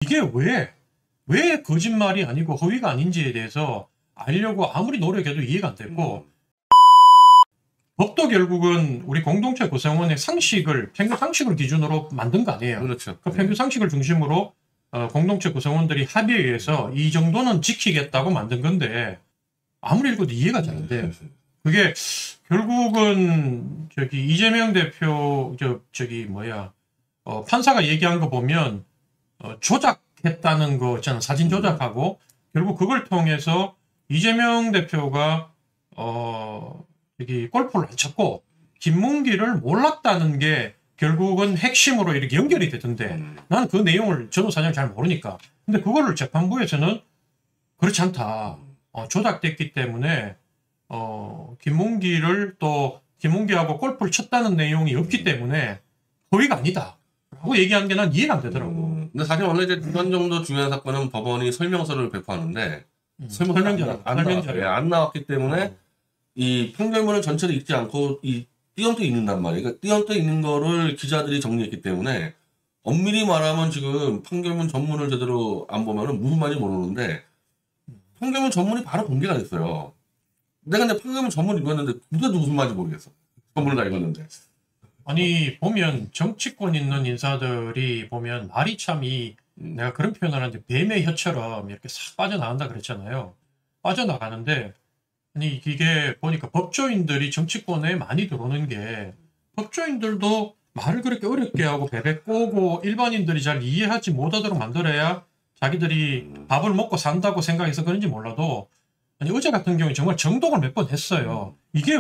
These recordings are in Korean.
이게 왜 거짓말이 아니고 허위가 아닌지에 대해서 알려고 아무리 노력해도 이해가 안 됐고, 법도 결국은 우리 공동체 구성원의 상식을, 평균 상식을 기준으로 만든 거 아니에요. 그렇죠. 그 평균 상식을 중심으로 공동체 구성원들이 합의에 의해서 이 정도는 지키겠다고 만든 건데, 아무리 읽어도 이해가 잘 안 돼요. 그게 결국은 저기 이재명 대표 판사가 얘기한 거 보면 조작했다는 거 있잖아. 사진 조작하고 결국 그걸 통해서 이재명 대표가 여기 골프를 안 쳤고 김문기를 몰랐다는 게 결국은 핵심으로 이렇게 연결이 되던데, 나는 그 내용을 저도 사실 잘 모르니까. 근데 그거를 재판부에서는 그렇지 않다. 조작됐기 때문에 김문기하고 골프를 쳤다는 내용이 없기 때문에 허위가 아니다 라고 얘기하는 게 난 이해가 안 되더라고. 근데 사실 원래 이제 두 번 정도 중요한 사건은 법원이 설명서를 배포하는데 설명자료 안 나왔기 때문에 이 판결문을 전체를 읽지 않고 이 띄엄띄 읽는단 말이에요. 그러니까 띄엄띄 읽는 거를 기자들이 정리했기 때문에 엄밀히 말하면 지금 판결문 전문을 제대로 안 보면은 무슨 말인지 모르는데 판결문 전문이 바로 공개가 됐어요. 내가 근데 판결문 전문 읽었는데 도대체 무슨 말인지 모르겠어. 전문을 다 읽었는데. 아니 보면 정치권 있는 인사들이 보면 말이 참 내가 그런 표현을 하는데 뱀의 혀처럼 이렇게 싹 빠져나간다 그랬잖아요. 빠져나가는데 아니 이게 보니까 법조인들이 정치권에 많이 들어오는 게, 법조인들도 말을 그렇게 어렵게 하고 베베 꼬고 일반인들이 잘 이해하지 못하도록 만들어야 자기들이 밥을 먹고 산다고 생각해서 그런지 몰라도, 아니 어제 같은 경우에 정말 정독을 몇 번 했어요. 이게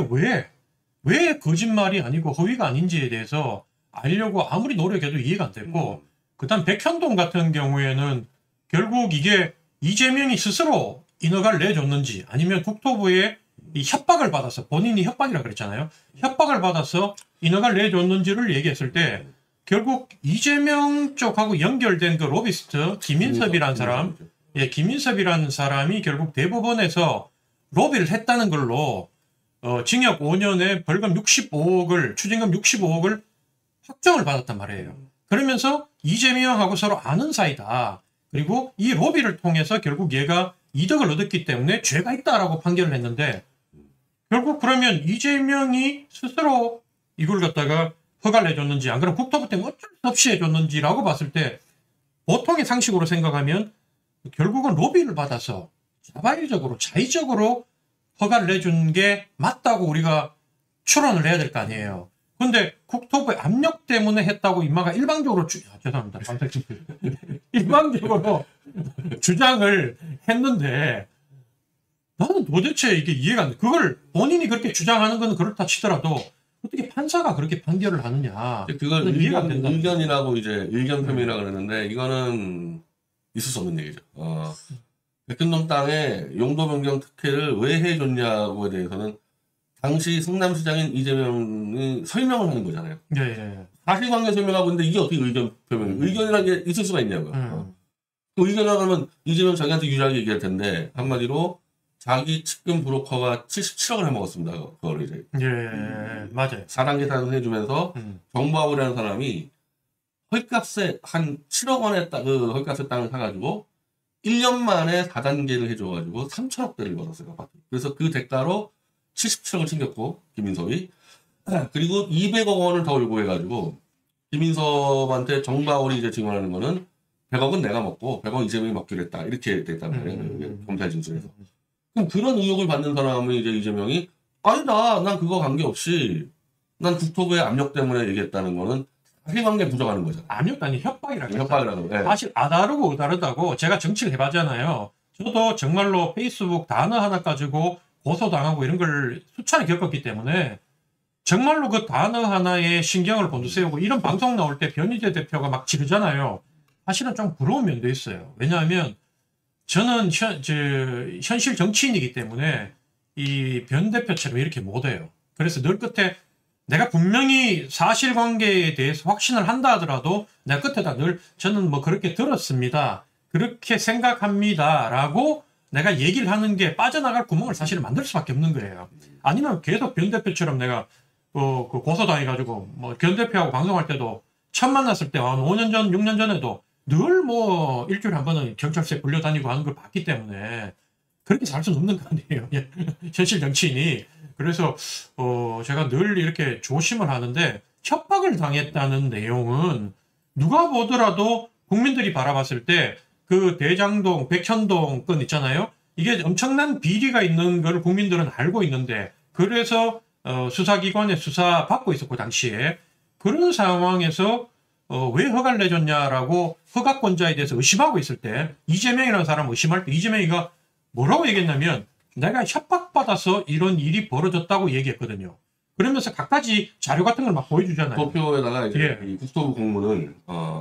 왜 거짓말이 아니고 허위가 아닌지에 대해서 알려고 아무리 노력해도 이해가 안 됐고, 그다음 백현동 같은 경우에는 결국 이게 이재명이 스스로 인허가를 내줬는지 아니면 국토부에 이 협박을 받아서, 본인이 협박이라고 그랬잖아요. 협박을 받아서 인허가를 내줬는지를 얘기했을 때 결국 이재명 쪽하고 연결된 그 로비스트 김인섭이라는 사람, 김인섭이라는 사람이 결국 대법원에서 로비를 했다는 걸로 징역 5년에 벌금 65억을, 추징금 65억을 확정을 받았단 말이에요. 그러면서 이재명하고 서로 아는 사이다. 그리고 이 로비를 통해서 결국 얘가 이득을 얻었기 때문에 죄가 있다라고 판결을 했는데, 결국 그러면 이재명이 스스로 이걸 갖다가 허가를 해줬는지, 안 그러면 국토부 때문에 어쩔 수 없이 해줬는지라고 봤을 때 보통의 상식으로 생각하면 결국은 로비를 받아서 자의적으로 허가를 내준 게 맞다고 우리가 추론을 해야 될 거 아니에요. 근데 국토부의 압력 때문에 했다고 인마가 일방적으로 죄송합니다. 일방적으로 주장을 했는데, 나는 도대체 이게 이해가 안 돼. 그걸 본인이 그렇게 주장하는 건 그렇다 치더라도 어떻게 판사가 그렇게 판결을 하느냐. 그걸 의견이라고 이제 의견 표명이라고 그러는데, 이거는 있을 수 없는 얘기죠. 백현동 땅에 용도 변경 특혜를 왜 해줬냐고에 대해서는 당시 성남시장인 이재명이 설명을 하는 거잖아요. 예. 사실관계 설명하고 있는데 이게 어떻게 의견 표명이에요? 의견이라는 게 있을 수가 있냐고요. 그 의견이라고 하면 이재명 자기한테 유리하게 얘기할 텐데, 한마디로 자기 측근 브로커가 77억을 해먹었습니다. 그거를 이제. 맞아요. 4단계 사전 해주면서 정바울이라는 사람이 헐값에 한 7억 원의 그 헐값의 땅을 사가지고 1년 만에 4단계를 해줘가지고 3천억대를 벌었어요. 그래서 그 대가로 77억을 챙겼고, 김인섭이. 그리고 200억 원을 더 요구해가지고 김인섭한테 정바울이 이제 증언하는 거는 100억은 내가 먹고 100억 이재명이 먹기로 했다. 이렇게 됐단 말이에요. 검찰 진술에서. 그럼 그런 의혹을 받는 사람은 이제 이재명이 아니다. 난 그거 관계없이 난 국토부의 압력 때문에 얘기했다는 거는 사실관계 부정하는 거잖아요. 압력도 아니 협박이라고. 네. 사실 아다르고 다르다고 제가 정치를 해봤잖아요. 저도 정말로 페이스북 단어 하나 가지고 고소당하고 이런 걸 수차례 겪었기 때문에 정말로 그 단어 하나에 신경을 곤두세우고 이런 방송 나올 때 변희재 대표가 막 지르잖아요. 사실은 좀 부러운 면도 있어요. 왜냐하면 저는 현실 정치인이기 때문에 이 변 대표처럼 이렇게 못해요. 그래서 늘 끝에 내가 분명히 사실관계에 대해서 확신을 한다 하더라도 내가 끝에다 늘 저는 뭐 그렇게 들었습니다. 그렇게 생각합니다. 라고 내가 얘기를 하는 게 빠져나갈 구멍을 사실은 만들 수밖에 없는 거예요. 아니면 계속 변 대표처럼 내가 그 고소당해가지고 뭐 변 대표하고 방송할 때도 처음 만났을 때 한 5년 전, 6년 전에도 늘 뭐 일주일에 한 번은 경찰서에 불려다니고 하는 걸 봤기 때문에 그렇게 살 수는 없는 거 아니에요. 현실 정치인이. 그래서 제가 늘 이렇게 조심을 하는데 협박을 당했다는 내용은 누가 보더라도 국민들이 바라봤을 때 그 대장동, 백현동 건 있잖아요. 이게 엄청난 비리가 있는 걸 국민들은 알고 있는데 그래서 수사기관에 수사 받고 있었고 당시에 그런 상황에서 왜 허가를 내줬냐라고 허가권자에 대해서 의심하고 있을 때 이재명이라는 사람을 의심할 때 이재명이가 뭐라고 얘기했냐면 내가 협박받아서 이런 일이 벌어졌다고 얘기했거든요. 그러면서 갖가지 자료 같은 걸 막 보여주잖아요. 도표에다가 이제 예. 이 국토부 공문을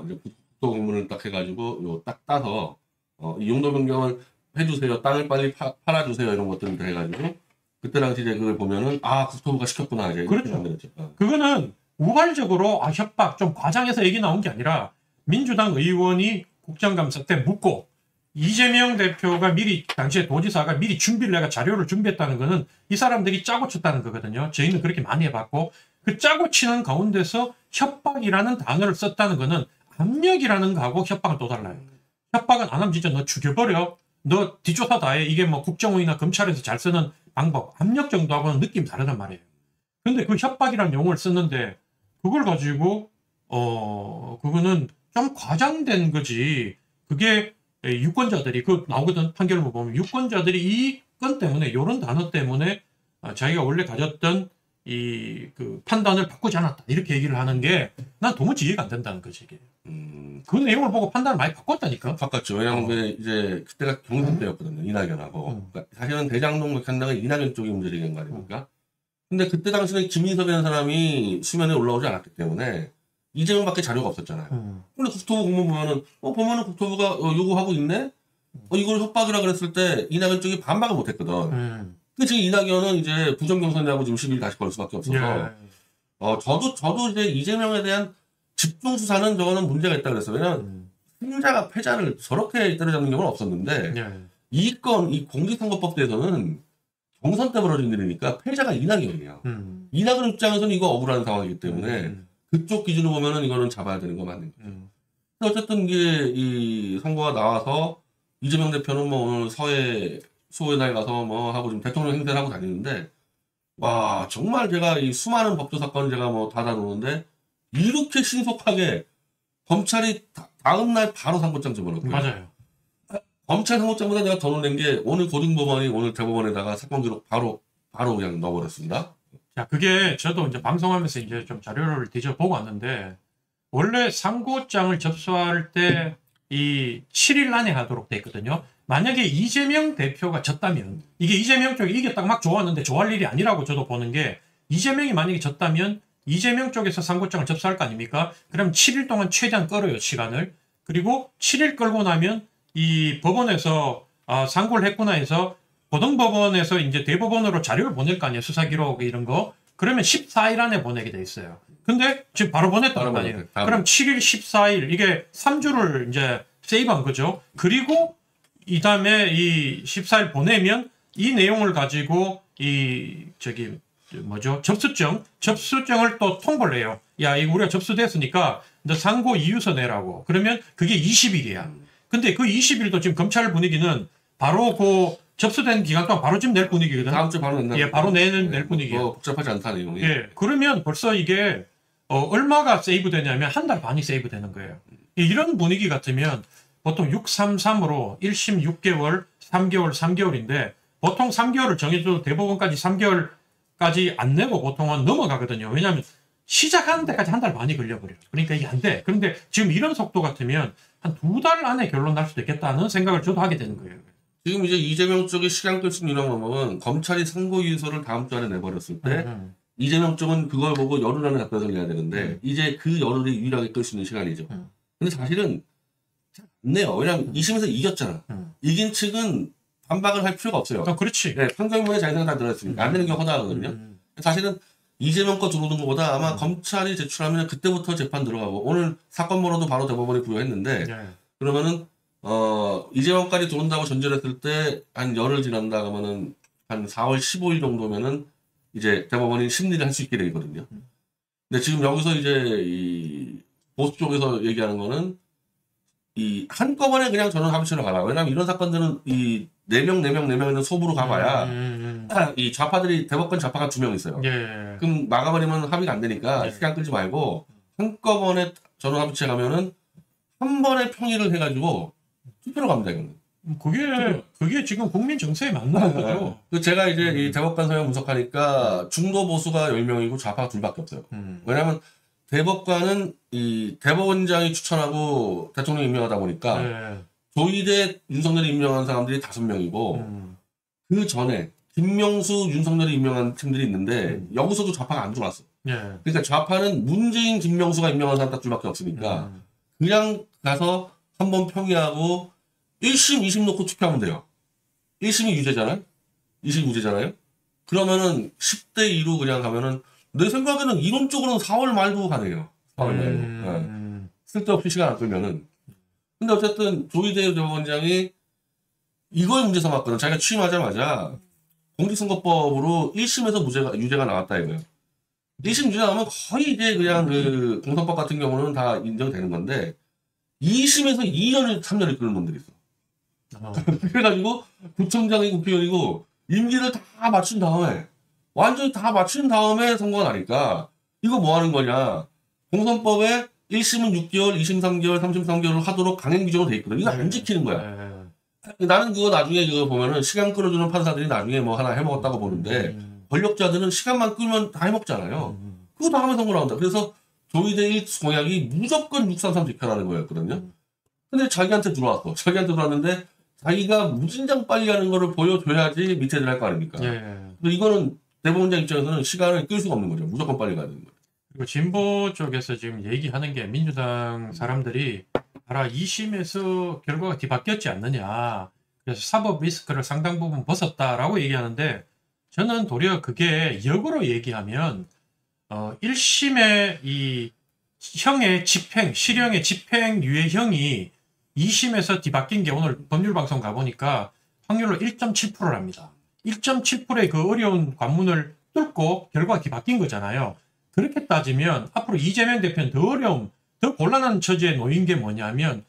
이제 국토부 공문을 딱 해가지고 요 딱 따서 이 용도 변경을 해주세요. 땅을 빨리 팔아주세요. 이런 것들을 해가지고 그때 당시 이제 그걸 보면은 국토부가 시켰구나 이제 이렇게 그렇죠. 만들었죠. 그거는 우발적으로 협박 좀 과장해서 얘기 나온 게 아니라 민주당 의원이 국정감사 때 묻고 이재명 대표가 미리 당시에 도지사가 미리 준비를 내가 자료를 준비했다는 거는 이 사람들이 짜고 쳤다는 거거든요. 저희는 그렇게 많이 해봤고 그 짜고 치는 가운데서 협박이라는 단어를 썼다는 거는 압력이라는 거하고 협박은 또 달라요. 협박은 안 하면 진짜 너 죽여버려. 너 뒷조사 다 해. 이게 뭐 국정원이나 검찰에서 잘 쓰는 방법. 압력 정도하고는 느낌이 다르단 말이에요. 근데 그 협박이라는 용어를 썼는데 그걸 가지고 그거는 좀 과장된 거지. 그게 유권자들이 그 나오거든 판결문 보면 유권자들이 이 건 때문에 이런 단어 때문에 자기가 원래 가졌던 이 그 판단을 바꾸지 않았다 이렇게 얘기를 하는 게 난 도무지 이해가 안 된다는 거지 이게. 그 내용을 보고 판단을 많이 바꿨다니까. 바꿨죠. 왜냐하면 이제 그때가 경선 때였거든요. 이낙연하고. 그러니까 사실은 대장동 백현동은 이낙연 쪽이 문제된 거 아닙니까? 근데 그때 당시는 김인섭이라는 사람이 수면에 올라오지 않았기 때문에 이재명밖에 자료가 없었잖아요. 근데 국토부 공문 보면은 보면은 국토부가 요구하고 있네. 이걸 협박이라 그랬을 때 이낙연 쪽이 반박을 못했거든. 근데 지금 이낙연은 이제 부정경선이라고 지금 시비를 다시 걸 수밖에 없어서. 예. 저도 이제 이재명에 대한 집중 수사는 저거는 문제가 있다 그랬어요. 왜냐면 승자가 패자를 저렇게 때려잡는 경우는 없었는데 예. 이 공직선거법대에서는 경선 때 벌어진 일이니까 패자가 이낙연이에요. 이낙연 입장에서는 이거 억울한 상황이기 때문에 그쪽 기준으로 보면은 이거는 잡아야 되는 거 맞는 거죠. 근데 어쨌든 이게 이 선거가 나와서 이재명 대표는 뭐 오늘 수호의 날 가서 뭐 하고 지금 대통령 행세를 하고 다니는데 와 정말 제가 이 수많은 법조 사건 제가 뭐 다 다루는데 이렇게 신속하게 검찰이 다음 날 바로 상고장 집어넣고요. 맞아요. 검찰 상고장보다 내가 더 놀란 게 오늘 고등법원이 오늘 대법원에다가 사건 기록 바로 그냥 넣어버렸습니다. 자, 그게 저도 이제 방송하면서 이제 좀 자료를 뒤져보고 왔는데 원래 상고장을 접수할 때 이 7일 안에 하도록 돼 있거든요. 만약에 이재명 대표가 졌다면 이게 이재명 쪽이 이겼다고 막 좋았는데 좋아할 일이 아니라고 저도 보는 게 이재명이 만약에 졌다면 이재명 쪽에서 상고장을 접수할 거 아닙니까? 그럼 7일 동안 최대한 끌어요, 시간을. 그리고 7일 끌고 나면 이 법원에서 상고를 했구나 해서 고등법원에서 이제 대법원으로 자료를 보낼 거 아니에요. 수사 기록 이런 거. 그러면 14일 안에 보내게 돼 있어요. 근데 지금 바로 보냈다는 거 아니에요. 그럼 7일, 14일 이게 3주를 이제 세이브한 거죠. 그리고 이 다음에 이 14일 보내면 이 내용을 가지고 접수증을 또 통보를 해요. 야, 이거 우리가 접수됐으니까 너 상고 이유서 내라고. 그러면 그게 20일이야. 근데 그 20일도 지금 검찰 분위기는 바로 그 접수된 기간 동안 바로 지금 낼 분위기거든. 다음 주 바로 낸다. 예, 바로 낼 분위기예요. 복잡하지 않다 내용이. 예, 그러면 벌써 이게 얼마가 세이브 되냐면 한 달 반이 세이브 되는 거예요. 이런 분위기 같으면 보통 633으로 1심 6개월, 3개월, 3개월인데 보통 3개월을 정해도 대법원까지 3개월까지 안 내고 보통은 넘어가거든요. 왜냐하면 시작하는 데까지 한 달 반이 걸려버려요. 그러니까 이게 안 돼. 그런데 지금 이런 속도 같으면 한 2달 안에 결론 날 수도 있겠다는 생각을 저도 하게 되는 거예요. 지금 이제 이재명 쪽이 시간 끌 수 있는 이런 방법은 검찰이 상고이유서를 다음 주 안에 내버렸을 때 이재명 쪽은 그걸 보고 열흘 안에 답변을 내야 되는데 이제 그 열흘이 유일하게 끌 수 있는 시간이죠. 근데 사실은 잘 안 내요. 왜냐하면 2심에서 이겼잖아. 이긴 측은 반박을 할 필요가 없어요. 그렇지. 네, 판결문에 자기 생각 다 들어있으니까 안 되는 경우가 허다하거든요. 사실은 이재명 거 들어오는 것보다 아마 검찰이 제출하면 그때부터 재판 들어가고 오늘 사건 번호도 바로 대법원이 부여했는데 그러면은 이재명까지 들어온다고 전제를 했을 때 한 열흘 지난다 그러면은 한 4월 15일 정도면은 이제 대법원이 심리를 할 수 있게 되거든요. 근데 지금 여기서 이제 이 보수 쪽에서 얘기하는 거는 이 한꺼번에 그냥 전원합의체로 가라. 왜냐면 이런 사건들은 이 4명 소부로 가봐야 이 좌파들이 대법관 좌파가 2명 있어요. 예. 그럼 막아버리면 합의가 안 되니까 예. 시간 끌지 말고 한꺼번에 전원합의체 가면은 한 번에 평의를 해가지고 투표로 갑니다. 이거는. 그게 지금 국민 정서에 맞는 거죠. 그 제가 이제 이 대법관 사용 분석하니까 중도 보수가 10명이고 좌파가 2밖에 없어요. 왜냐하면 대법관은 이 대법원장이 추천하고 대통령이 임명하다 보니까 예. 조희대 윤석열이 임명한 사람들이 5명이고 그 전에 김명수 윤석열이 임명한 팀들이 있는데 여기서도 좌파가 안 들어왔어. 예. 그러니까 좌파는 문재인 김명수가 임명한 사람 딱 둘밖에 없으니까 그냥 가서 한번 평의하고 1심, 2심 놓고 투표하면 돼요. 1심이 유죄잖아요? 2심 무죄잖아요? 그러면은 10대 2로 그냥 가면은 내 생각에는 이론적으로는 4월 말도 가네요. 4월 말도. 네. 쓸데없이 시간 안 끌면은. 근데 어쨌든 조희대 대법원장이 이걸 문제 삼았거든. 자기가 취임하자마자 공직선거법으로 1심에서 유죄가 나왔다 이거예요. 1심 유죄 나오면 거의 이제 그냥 그 공선법 같은 경우는 다 인정되는 건데 2심에서 2년을 3년을 끄는 놈들이 있어. 그래가지고 구청장이 국회의원이고 임기를 다 맞춘 다음에 완전히 다 맞춘 다음에 선거가 나니까 이거 뭐 하는 거냐. 공선법에 1심은 6개월, 2심 3개월, 3심 3개월을 하도록 강행 규정으로 돼 있거든. 이거 안 지키는 거야. 나는 그거 나중에 그거 보면은 시간 끌어주는 판사들이 나중에 뭐 하나 해먹었다고 보는데 권력자들은 시간만 끌면 다 해먹잖아요. 그거 다 하면 선거 나온다. 그래서 조희대 1 공약이 무조건 633 지켜라는 거였거든요. 근데 자기한테 들어왔어. 자기한테 들어왔는데 자기가 무진장 빨리 하는 거를 보여줘야지 밑에 애들 할 거 아닙니까? 그래서 이거는 대법원장 입장에서는 시간을 끌 수가 없는 거죠. 무조건 빨리 가야 되는 거예요. 그리고 진보 쪽에서 지금 얘기하는 게 민주당 사람들이 알아 2심에서 결과가 뒤바뀌었지 않느냐. 그래서 사법 리스크를 상당 부분 벗었다라고 얘기하는데 저는 도리어 그게 역으로 얘기하면 1심의 이 형의 집행, 실형의 집행유예형이 2심에서 뒤바뀐 게 오늘 법률방송 가보니까 확률로 1.7%랍니다. 1.7%의 그 어려운 관문을 뚫고 결과가 뒤바뀐 거잖아요. 그렇게 따지면 앞으로 이재명 대표는 더 어려움, 더 곤란한 처지에 놓인 게 뭐냐면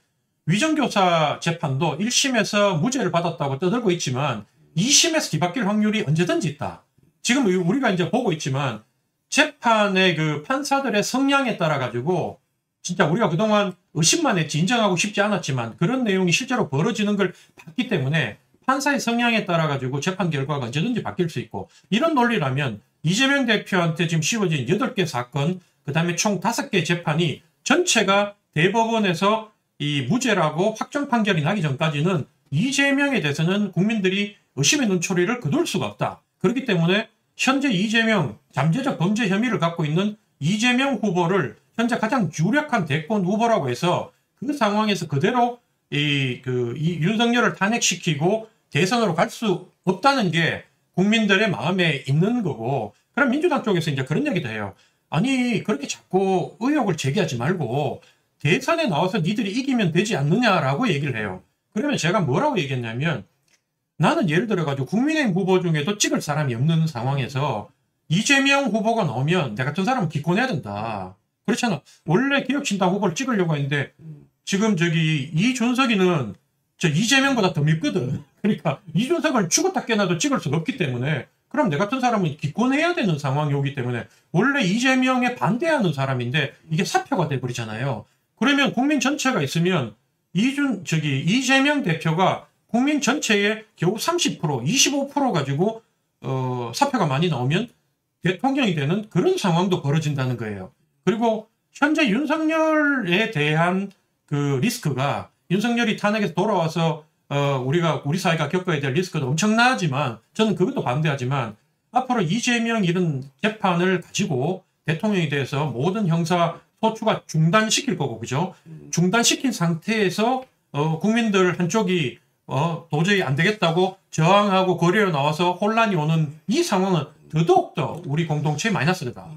위정교사 재판도 1심에서 무죄를 받았다고 떠들고 있지만 2심에서 뒤바뀔 확률이 언제든지 있다. 지금 우리가 이제 보고 있지만 재판의 그 판사들의 성향에 따라 가지고 진짜 우리가 그동안 의심만 했지 인정하고 싶지 않았지만 그런 내용이 실제로 벌어지는 걸 봤기 때문에 판사의 성향에 따라 가지고 재판 결과가 언제든지 바뀔 수 있고 이런 논리라면 이재명 대표한테 지금 씌워진 8개 사건 그다음에 총 5개 재판이 전체가 대법원에서 이 무죄라고 확정 판결이 나기 전까지는 이재명에 대해서는 국민들이 의심의 눈초리를 거둘 수가 없다. 그렇기 때문에 현재 이재명 잠재적 범죄 혐의를 갖고 있는 이재명 후보를 현재 가장 유력한 대권 후보라고 해서 그 상황에서 그대로 이 윤석열을 탄핵시키고 대선으로 갈 수 없다는 게 국민들의 마음에 있는 거고 그럼 민주당 쪽에서 이제 그런 얘기도 해요. 아니 그렇게 자꾸 의혹을 제기하지 말고 대선에 나와서 니들이 이기면 되지 않느냐라고 얘기를 해요. 그러면 제가 뭐라고 얘기했냐면 나는 예를 들어가지고 국민의힘 후보 중에도 찍을 사람이 없는 상황에서 이재명 후보가 나오면 내 같은 사람은 기권해야 된다. 그렇잖아. 원래 개혁신당 후보를 찍으려고 했는데 지금 저기 이준석이는 저 이재명보다 더 밉거든. 그러니까 이준석을 죽었다 깨나도 찍을 수가 없기 때문에 그럼 내 같은 사람은 기권해야 되는 상황이 오기 때문에 원래 이재명에 반대하는 사람인데 이게 사표가 돼버리잖아요. 그러면 국민 전체가 있으면 이재명 대표가 국민 전체의 겨우 30%, 25% 가지고 사표가 많이 나오면 대통령이 되는 그런 상황도 벌어진다는 거예요. 그리고 현재 윤석열에 대한 그 리스크가 윤석열이 탄핵에서 돌아와서 우리 사회가 겪어야 될 리스크도 엄청나지만 저는 그것도 반대하지만 앞으로 이재명 이런 재판을 가지고 대통령에 대해서 모든 형사 소추가 중단시킬 거고 그죠? 중단시킨 상태에서 국민들 한쪽이 도저히 안 되겠다고 저항하고 거리로 나와서 혼란이 오는 이 상황은 더더욱더 우리 공동체에 마이너스다.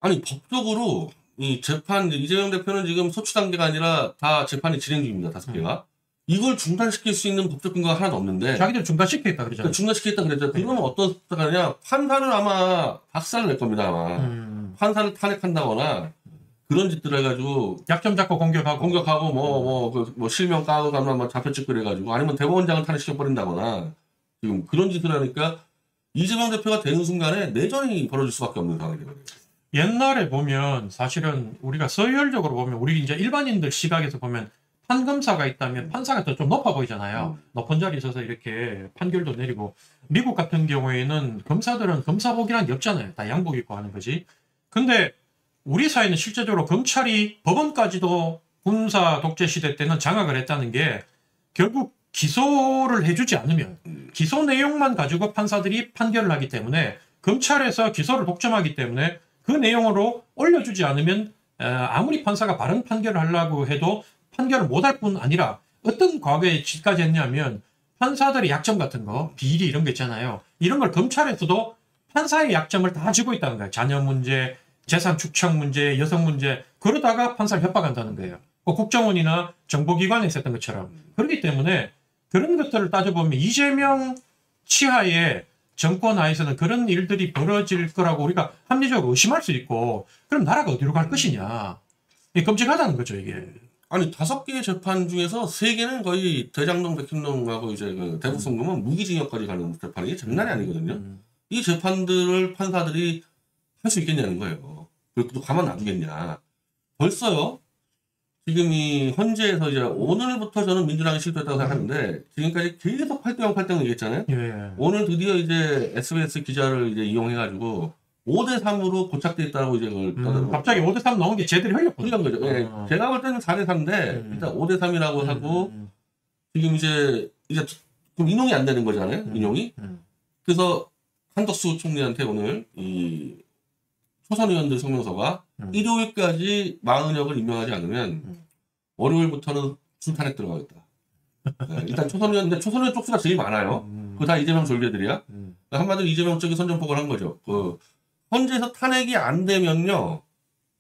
아니 법적으로 이 재판 이재명 대표는 지금 소추 단계가 아니라 다 재판이 진행 중입니다. 5개가. 이걸 중단시킬 수 있는 법적 근거가 하나도 없는데 자기들 중단시키겠다 그러잖아요. 그러니까 중단시키겠다 그랬죠. 그러면 어떤 거냐? 판사는 아마 박살을 낼 겁니다. 아마. 판사를 탄핵한다거나 그런 짓들 해가지고 약점 잡고 공격하고 뭐 실명 까고 가면 막 잡혀찍고 그래가지고 아니면 대법원장을 탄핵시켜버린다거나 지금 그런 짓을 하니까 이재명 대표가 되는 순간에 내전이 벌어질 수밖에 없는 상황이 되거든요. 옛날에 보면 사실은 우리가 서열적으로 보면 우리 이제 일반인들 시각에서 보면 판검사가 있다면 판사가 더 좀 높아 보이잖아요. 높은 자리에 서서 이렇게 판결도 내리고 미국 같은 경우에는 검사들은 검사복이란 게 없잖아요. 다 양복 입고 하는 거지. 근데 우리 사회는 실제적으로 검찰이 법원까지도 군사 독재 시대 때는 장악을 했다는 게 결국 기소를 해주지 않으면 기소 내용만 가지고 판사들이 판결을 하기 때문에 검찰에서 기소를 독점하기 때문에 그 내용으로 올려주지 않으면 아무리 판사가 바른 판결을 하려고 해도 판결을 못할 뿐 아니라 어떤 과거에 짓까지 했냐면 판사들의 약점 같은 거 비리 이런 거 있잖아요. 이런 걸 검찰에서도 판사의 약점을 다 쥐고 있다는 거예요. 자녀 문제, 재산 축척 문제, 여성 문제 그러다가 판사를 협박한다는 거예요. 국정원이나 정보기관에 있었던 것처럼. 그렇기 때문에 그런 것들을 따져보면 이재명 치하에 정권 하에서는 그런 일들이 벌어질 거라고 우리가 합리적으로 의심할 수 있고 그럼 나라가 어디로 갈 것이냐. 끔찍하다는 거죠 이게. 아니 5개의 재판 중에서 3개는 거의 대장동, 백현동하고 이제 그 대북송금은 무기징역까지 가는 재판이 이게 장난이 아니거든요. 이 재판들을 판사들이 할 수 있겠냐는 거예요. 그것도 가만 놔두겠냐. 벌써요. 지금 이 헌재에서 이제 오늘부터 저는 민주당이 실패했다고 생각하는데 지금까지 계속 8대0, 8대0 얘기했잖아요. 예. 오늘 드디어 이제 SBS 기자를 이제 이용해가지고 5대3으로 고착돼 있다고 이제 그걸 갑자기 5대3 나온 게 제대로 흘렸거든요. 흘린 거죠. 예. 제가 볼 때는 4대3인데 일단 5대3이라고 하고 지금 이제 좀 인용이 안 되는 거잖아요. 인용이. 그래서 한덕수 총리한테 오늘 이 초선 의원들 성명서가 일요일까지 마흔역을 임명하지 않으면 월요일부터는 출탄핵 들어가겠다. 네, 일단 초선 의원 쪽수가 제일 많아요. 그거 다 이재명 졸개들이야. 한마디로 이재명 쪽이 선전포고를 한 거죠. 그 헌재에서 탄핵이 안 되면요.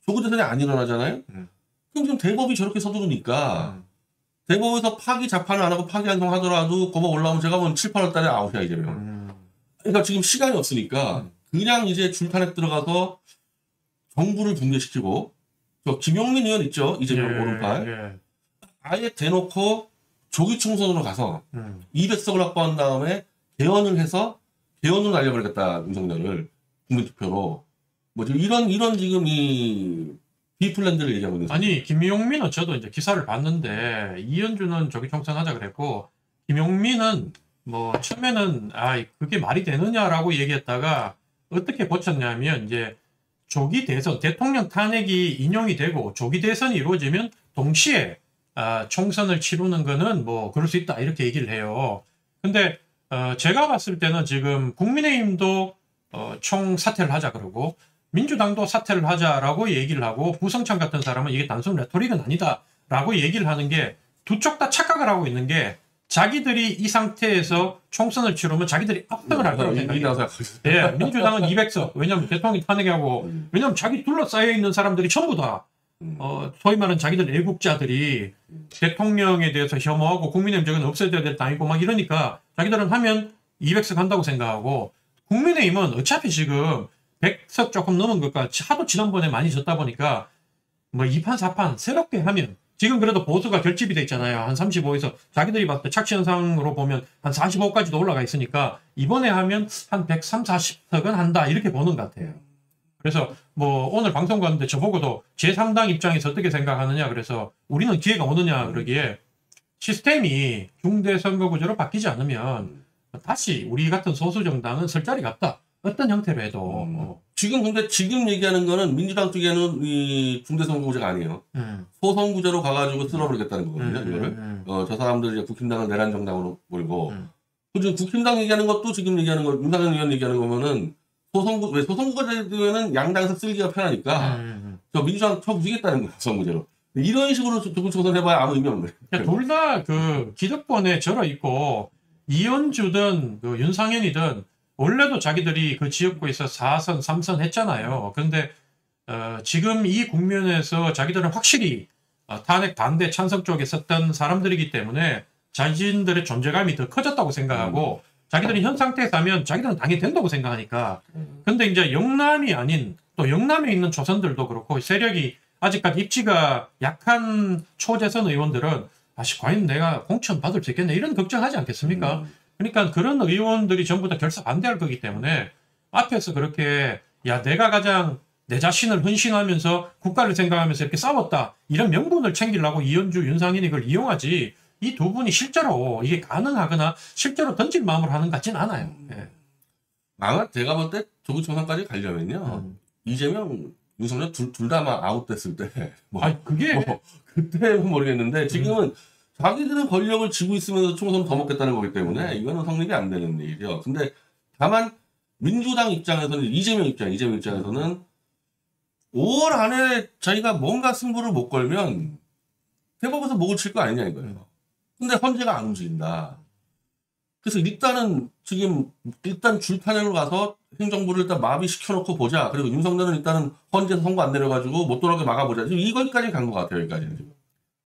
조국 대선이 안 일어나잖아요. 그럼 지금 대법이 저렇게 서두르니까 대법에서 파기 재판을 안 하고 파기 환송하더라도 그거 올라오면 제가 보면 7, 8월 달에 아웃이야 이재명. 그러니까 지금 시간이 없으니까 그냥 이제 줄탄핵 들어가서 정부를 붕괴시키고 저 김용민 의원 있죠. 이재명 오른팔. 아예 대놓고 조기 총선으로 가서 200석을 확보한 다음에 개헌을 해서 개헌으로 날려버리겠다 윤석열을 국민투표로 뭐 지금 이런 지금 이 비플랜들을 얘기하고 있는. 아니 김용민은 저도 이제 기사를 봤는데 이현주는 조기 총선하자 그랬고 김용민은 뭐 처음에는 그게 말이 되느냐라고 얘기했다가 어떻게 고쳤냐면 이제 조기 대선 대통령 탄핵이 인용이 되고 조기 대선이 이루어지면 동시에 총선을 치르는 거는 뭐 그럴 수 있다 이렇게 얘기를 해요. 근데 제가 봤을 때는 지금 국민의힘도 총사퇴를 하자 그러고 민주당도 사퇴를 하자라고 얘기를 하고 부성찬 같은 사람은 이게 단순 레토릭은 아니다라고 얘기를 하는 게 두 쪽 다 착각을 하고 있는 게 자기들이 이 상태에서 총선을 치르면 자기들이 압승을 할 거라고 생각해요. 예, 민주당은 200석. 왜냐하면 대통령이 탄핵하고 왜냐하면 자기 둘러싸여 있는 사람들이 전부 다 소위 말하는 자기들 애국자들이 대통령에 대해서 혐오하고 국민의힘 저건 없애줘야 될 당이고 막 이러니까 자기들은 하면 200석 한다고 생각하고 국민의힘은 어차피 지금 100석 조금 넘은 것과 하도 지난번에 많이 졌다 보니까 뭐 2판 4판 새롭게 하면 지금 그래도 보수가 결집이 돼 있잖아요. 한 35에서 자기들이 봤을 때 착시 현상으로 보면 한 45까지도 올라가 있으니까 이번에 하면 한 130, 40석은 한다 이렇게 보는 것 같아요. 그래서 뭐 오늘 방송 갔는데 저보고도 제3당 입장에서 어떻게 생각하느냐 그래서 우리는 기회가 오느냐 그러기에 시스템이 중대선거구제로 바뀌지 않으면 다시 우리 같은 소수정당은 설 자리가 없다. 어떤 형태로 해도. 지금 근데 지금 얘기하는 거는 민주당 쪽에는 이 중대선거구제가 아니에요. 소선구제로 가가지고 쓸어버리겠다는 거거든요. 이거를. 저 사람들 이제 국힘당을 내란 정당으로 몰고. 지금 국힘당 얘기하는 것도 지금 얘기하는 거, 윤상현 의원 얘기하는 거면은 왜 소선구제는 양당에서 쓰기가 편하니까 저 민주당 쳐부수겠다는 거예요. 소선구제로. 이런 식으로 조금 해봐야 아무 의미 없는 거예요. 둘 다 그 기득권에 절어 있고 이현주든 그 윤상현이든 원래도 자기들이 그 지역구에서 4선, 3선 했잖아요. 그런데 지금 이 국면에서 자기들은 확실히 탄핵 반대 찬성 쪽에 섰던 사람들이기 때문에 자신들의 존재감이 더 커졌다고 생각하고 자기들이 현 상태에서 하면 자기들은 당이 된다고 생각하니까. 근데 이제 영남이 아닌 또 영남에 있는 조선들도 그렇고 세력이 아직까지 입지가 약한 초재선 의원들은 과연 내가 공천 받을 수 있겠네 이런 걱정하지 않겠습니까? 그러니까 그런 의원들이 전부 다 결사 반대할 거기 때문에 앞에서 그렇게 야 내가 가장 내 자신을 헌신하면서 국가를 생각하면서 이렇게 싸웠다 이런 명분을 챙기려고 이현주, 윤상현이 이걸 이용하지 이 두 분이 실제로 이게 가능하거나 실제로 던질 마음으로 하는 것 같지는 않아요. 예. 아마 제가 볼 때 조국 총선까지 가려면요 이재명, 윤석열 둘 다만 아웃됐을 때 그게 그때는 모르겠는데 지금은 자기들은 권력을 쥐고 있으면서 총선을 더 먹겠다는 거기 때문에 이거는 성립이 안 되는 일이죠. 근데 다만 민주당 입장에서는 이재명 입장에서는 5월 안에 자기가 뭔가 승부를 못 걸면 대법에서 목을 칠 거 아니냐 이거예요. 근데 헌재가 안 움직인다. 그래서 일단 줄타내로 가서 행정부를 일단 마비시켜놓고 보자. 그리고 윤석열은 일단은 헌재에서 선고 안 내려가지고 못 돌아오게 막아보자. 지금 이거까지 간 것 같아요. 여기까지는 지금.